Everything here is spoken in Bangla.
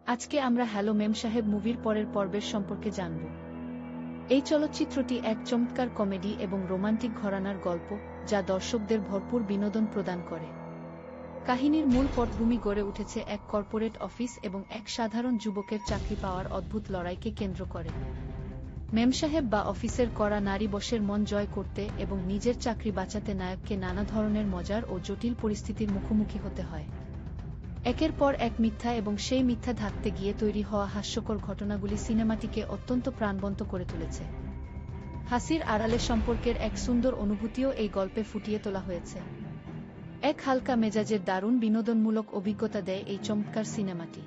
আজকে আমরা হ্যালো মেম সাহেব মুভির পরের পর্বের সম্পর্কে জানব। এই চলচ্চিত্রটি এক চমৎকার কমেডি এবং রোমান্টিক ঘরানার গল্প, যা দর্শকদের ভরপুর বিনোদন প্রদান করে। কাহিনীর মূল পটভূমি গড়ে উঠেছে এক কর্পোরেট অফিস এবং এক সাধারণ যুবকের চাকরি পাওয়ার অদ্ভুত লড়াইকে কেন্দ্র করে। মেম সাহেব বা অফিসের কড়া নারী বসের মন জয় করতে এবং নিজের চাকরি বাঁচাতে নায়ককে নানা ধরনের মজার ও জটিল পরিস্থিতির মুখোমুখি হতে হয়। একের পর এক মিথ্যা এবং সেই মিথ্যা ঢাকতে গিয়ে তৈরি হওয়া হাস্যকর ঘটনাগুলি সিনেমাটিকে অত্যন্ত প্রাণবন্ত করে তুলেছে। হাসির আড়ালে সম্পর্কের এক সুন্দর অনুভূতিও এই গল্পে ফুটিয়ে তোলা হয়েছে। এক হালকা মেজাজের দারুণ বিনোদনমূলক অভিজ্ঞতা দেয় এই চমৎকার সিনেমাটি।